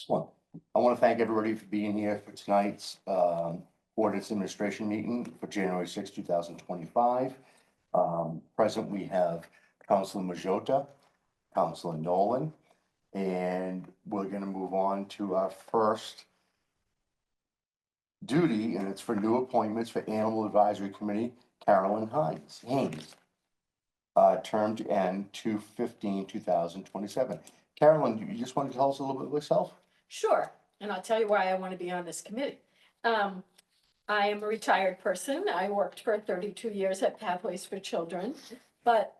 Excellent. I want to thank everybody for being here for tonight's ordinance administration meeting for January 6, 2025. Present, we have Councilor Majota, Councilor Nolan, and we're going to move on to our first duty, and it's for new appointments for Animal Advisory Committee, Carolyn Haynes. Term to end 2/15/2027. Carolyn, you just want to tell us a little bit of yourself? Sure, and I'll tell you why I want to be on this committee. I am a retired person. I worked for 32 years at Pathways for Children, but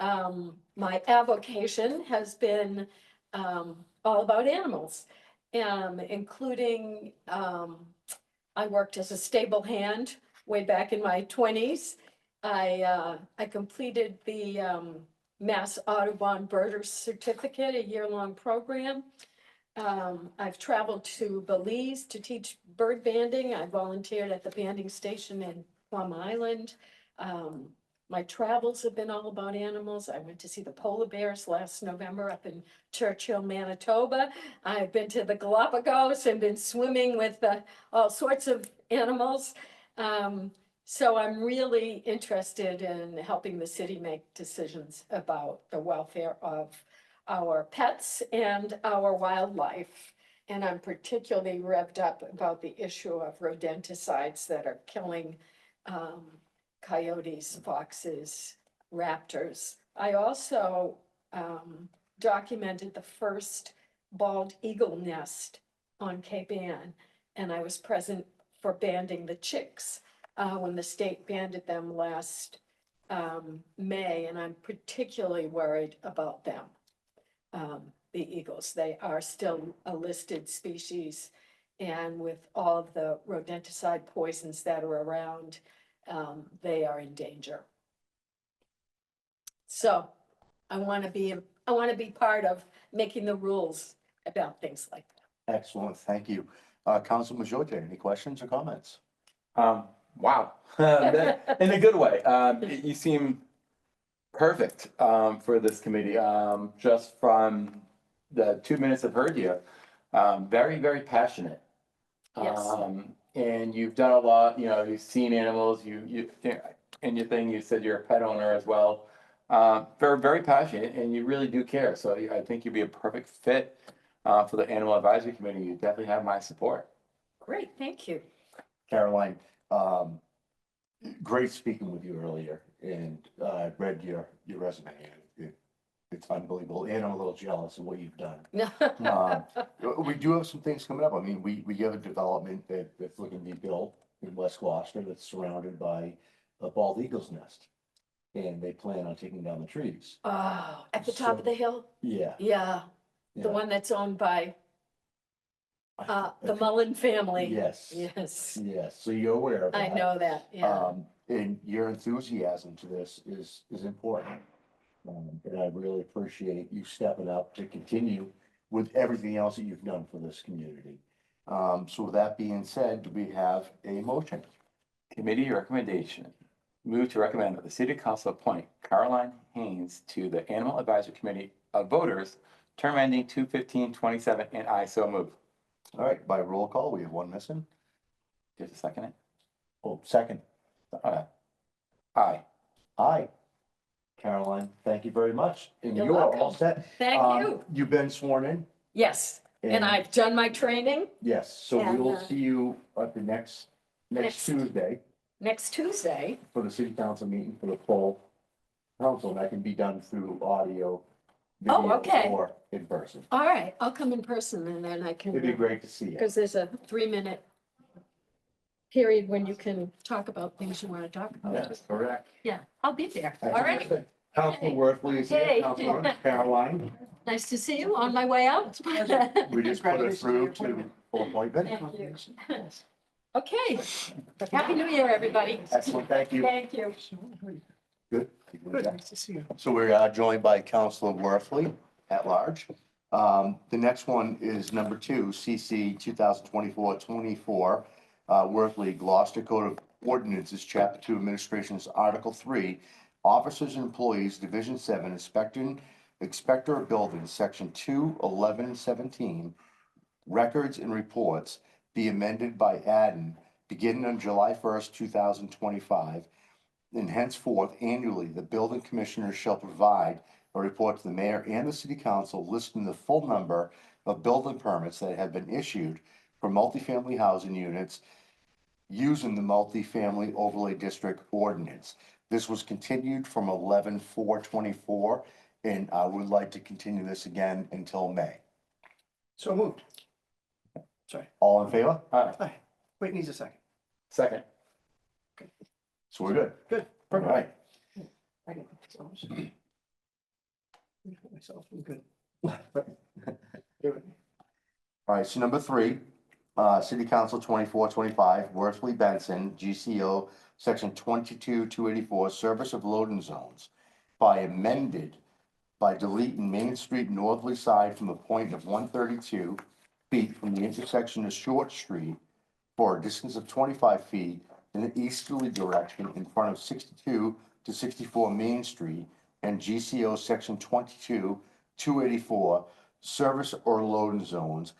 my avocation has been all about animals, including I worked as a stable hand way back in my 20s. I completed the Mass Audubon Birder Certificate, a year-long program. I've traveled to Belize to teach bird banding. I volunteered at the banding station in Plum Island. My travels have been all about animals. I went to see the polar bears last November up in Churchill, Manitoba. I've been to the Galapagos and been swimming with all sorts of animals. So I'm really interested in helping the city make decisions about the welfare of our pets and our wildlife. And I'm particularly revved up about the issue of rodenticides that are killing coyotes, foxes, raptors. I also documented the first bald eagle nest on Cape Ann, and I was present for banding the chicks when the state banded them last May, and I'm particularly worried about them. The eagles, they are still a listed species, and with all of the rodenticide poisons that are around, they are in danger. So I want to be part of making the rules about things like that. Excellent, thank you. Councilor Majota, any questions or comments? Wow, in a good way. You seem perfect for this committee. Just from the 2 minutes I've heard you, very, very passionate. Yes. And you've done a lot. You know, you've seen animals. You in your thing, you said you're a pet owner as well. Very, very passionate, and you really do care. So I think you'd be a perfect fit for the Animal Advisory Committee. You definitely have my support. Great, thank you. Caroline, great speaking with you earlier, and I read your resume. It's unbelievable, and I'm a little jealous of what you've done. We do have some things coming up. I mean, we have a development that's looking to be built in West Gloucester that's surrounded by a bald eagle's nest, and they plan on taking down the trees. Oh, at the top of the hill? Yeah. Yeah, the one that's owned by the Mullen family. Yes. Yes. Yes, so you're aware of that. I know that, yeah. And your enthusiasm to this is important. And I really appreciate you stepping up to continue with everything else that you've done for this community. So with that being said, do we have a motion? Committee recommendation. Move to recommend that the City Council appoint Caroline Haynes to the Animal Advisory Committee of Voters, term ending 2/15/27, and I so move. All right, by roll call, we have one missing. Just a second. Oh, second. Aye. Aye. Caroline, thank you very much. And You're you are all welcome. set. Thank you. You've been sworn in? Yes, and I've done my training Yes, so we will And, see you at the next next- Tuesday next Tuesday. for the city council meeting for the full council. And that can be done through audio, Oh, video, okay. or in person. All right, I'll come in person and then I can. It'd be great to see you. Because there's a 3-minute period when you can talk about things you want to talk about. That's correct. Yeah, I'll be there. All right, Councilor Worthley is here. Hey. Councilor Caroline, nice to see you on my way out. we just put it through to full appointment. Thank you. Okay, Happy New Year, everybody. Excellent, thank you. Thank you. Good. Nice to see you. So we're joined by Councilor Worthley at large. The next one is number 2, CC 2024-24. Worthley, Gloucester Code of Ordinances, Chapter 2, Administration's Article 3, Officers and Employees, Division 7, Inspector of Buildings, Section 2, 11, and 17. records and reports be amended by adding, beginning on July 1st, 2025, and henceforth annually, the building commissioner shall provide a report to the mayor and the city council listing the full number of building permits that have been issued for multifamily housing units using the multifamily overlay district ordinance. This was continued from 11/4/24, and I would like to continue this again until May. So moved. Sorry. All in favor? Aye. Aye. Wait, needs a second. Second. So we're good. Good. All right. I can put those. Myself, I'm good. Give it. All right, so number 3, City Council 24/25, Worthley Benson, GCO, Section 22-284, Service of Loading Zones, by amended by deleting Main Street northerly side from the point of 132 feet from the intersection of Short Street for a distance of 25 feet in an easterly direction in front of 62 to 64 Main Street and GCO Section 22-284, Service or Loading Zones,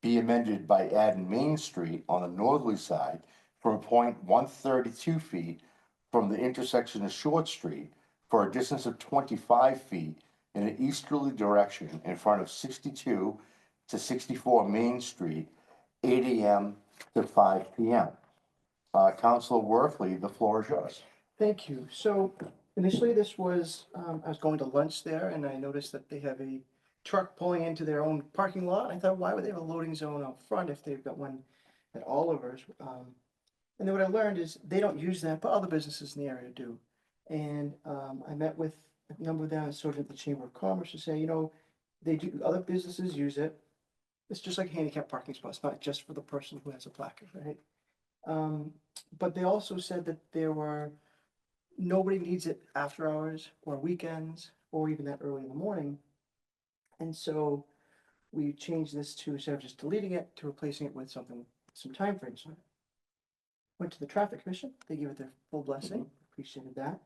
be amended by adding Main Street on the northerly side from a point 132 feet from the intersection of Short Street for a distance of 25 feet in an easterly direction in front of 62 to 64 Main Street, 8 a.m. to 5 p.m. Councilor Worthley, the floor is yours. Thank you. So initially this was, I was going to lunch there and I noticed that they have a truck pulling into their own parking lot. I thought, why would they have a loading zone out front if they've got one at Oliver's? And then what I learned is they don't use that, but other businesses in the area do. And I met with a number of them, and sort of the Chamber of Commerce, to say, you know, they do, other businesses use it. It's just like a handicap parking spot. It's not just for the person who has a placard, right? But they also said that nobody needs it after hours or weekends or even that early in the morning. And so we changed this to, instead of just deleting it, to replacing it with something, some timeframes on it. Went to the Traffic Commission, they gave it their full blessing, appreciated that.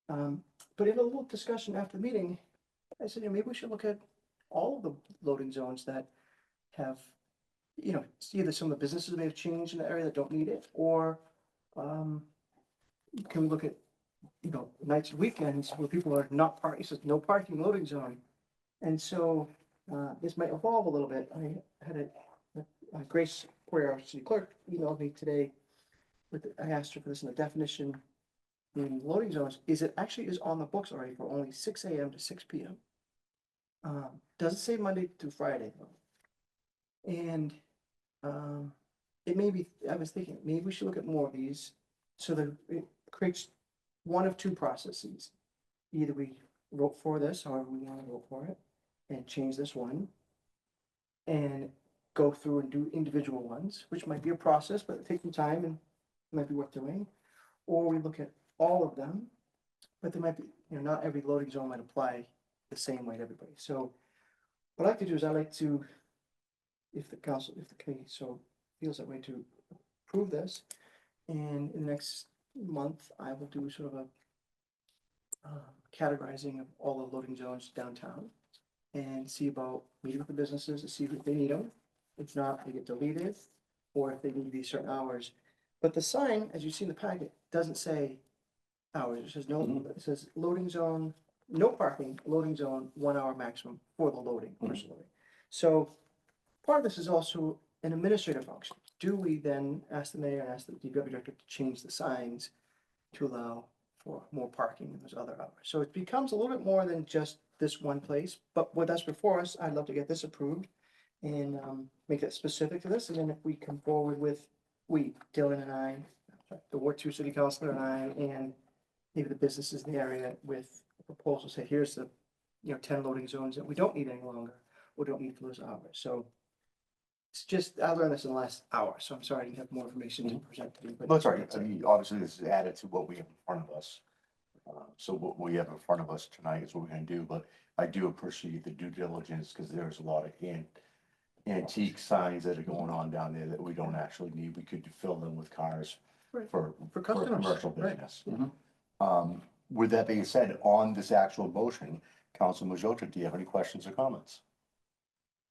But in a little discussion after the meeting, I said, maybe we should look at all of the loading zones that have, see either some of the businesses may have changed in the area that don't need it, or can we look at, nights and weekends where people are not parking, it says no parking loading zone. And so this might evolve a little bit. I had Grace Poirier, our city clerk, emailed me today. I asked her for this in the definition in loading zones. It actually is on the books already for only 6 a.m. to 6 p.m. Doesn't say Monday through Friday though. And it may be, I was thinking, maybe we should look at more of these so that it creates one of two processes. Either we vote for this, however we want to vote for it, and change this one, and go through and do individual ones, which might be a process, but it takes some time and might be worth doing. Or we look at all of them, but there might be, not every loading zone might apply the same way to everybody. So what I like to do is I like to, if the committee so feels that way, to approve this. And in the next month, I will do sort of a categorizing of all the loading zones downtown and see about meeting with the businesses to see if they need them. If not, they get deleted, or if they need these certain hours. But the sign, as you see in the packet, doesn't say hours. It says no, it says loading zone, no parking, loading zone, 1 hour maximum for the loading personally. So part of this is also an administrative function. Do we then ask the mayor and ask the DPW director to change the signs to allow for more parking in those other hours? So it becomes a little bit more than just this one place, but what that's before us, I'd love to get this approved and make it specific to this. And then if we come forward with, Dylan and I, the Ward 2 City Councilor and I, and maybe the businesses in the area with a proposal, say, here's the, 10 loading zones that we don't need any longer, or don't need for those hours. So it's just, I learned this in the last hour, so I'm sorry I didn't have more information to present to you. But That's right. I mean, obviously, this is added to what we have in front of us. So what we have in front of us tonight is what we're gonna do, but I do appreciate the due diligence, because there's a lot of antique signs that are going on down there that we don't actually need. We could fill them with cars Right. for customers, commercial right. business. With that being said, on this actual motion, Council Majota, do you have any questions or comments?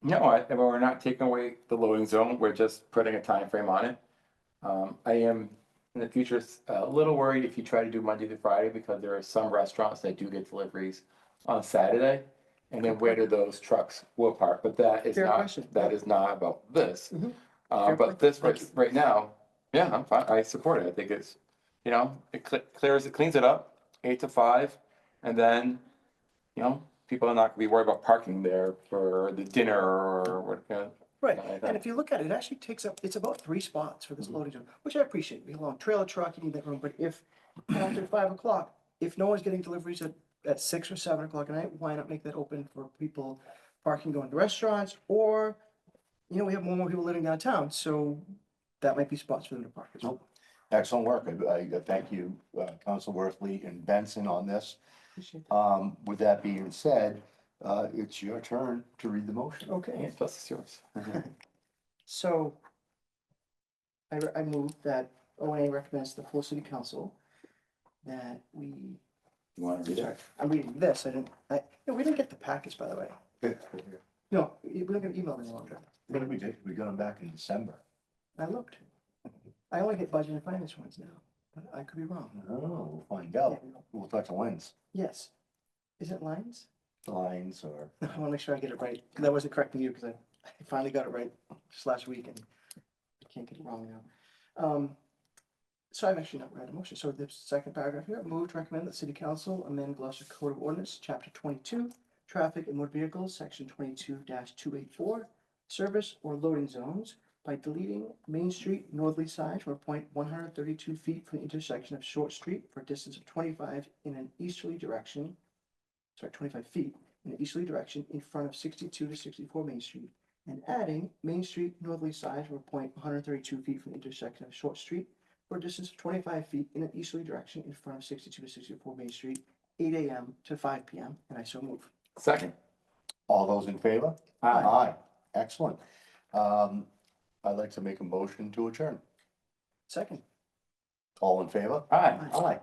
No, we're not taking away the loading zone, we're just putting a time frame on it. I am in the future a little worried if you try to do Monday to Friday, because there are some restaurants that do get deliveries on Saturday. And then where do those trucks will park? But that is Fair not, question. that is not about this. Mhm. Fair But point. this Thank you. right now, yeah, I'm fine, I support it, I think it's, you know, it cleans it up, 8 to 5, and then, you know, people are not gonna be worried about parking there for the dinner or what, Right, like and that. if you look at it, it actually takes up, it's about 3 spots for this Mhm. loading zone, which I appreciate, being a long trailer truck, you need that room, but if after 5 o'clock, if no one's getting deliveries at 6 or 7 o'clock at night, why not make that open for people parking, going to restaurants, or, you know, we have more and more people living downtown, so that might be spots for them to park as well. Excellent work. I thank you, Council Worthley and Benson on this. Appreciate that. With that being said, it's your turn to read the motion. Okay. Yeah, plus it's yours. So I move that ONA recommends to the full city council that we, You wanna read sorry, it? I'm reading this, no, we didn't get the package, by the way. What No, we don't get email any longer. did we do? We got them back in December. I looked. I only get budget and finance ones now, but I could be wrong. Oh, we'll find out. We'll talk to Lens, Yes. Is it lines? Lines or, I wanna make sure I get it right, because I wasn't correcting you, because I finally got it right just last week, and I can't get it wrong now. So I've actually not read the motion, so the second paragraph here, move to recommend that city council amend Gloucester Code of Ordinance, chapter 22, traffic and motor vehicles, section 22-284, service or loading zones, by deleting Main Street northerly side from a point 132 feet from the intersection of Short Street for a distance of 25 in an easterly direction, 25 feet in an easterly direction in front of 62 to 64 Main Street, and adding Main Street northerly side from a point 132 feet from the intersection of Short Street for a distance of 25 feet in an easterly direction in front of 62 to 64 Main Street, 8 AM to 5 PM, and I so move. Second. all those in favor? Aye. Aye, excellent. I'd like to make a motion to adjourn. Second. All in favor? Aye. Aye,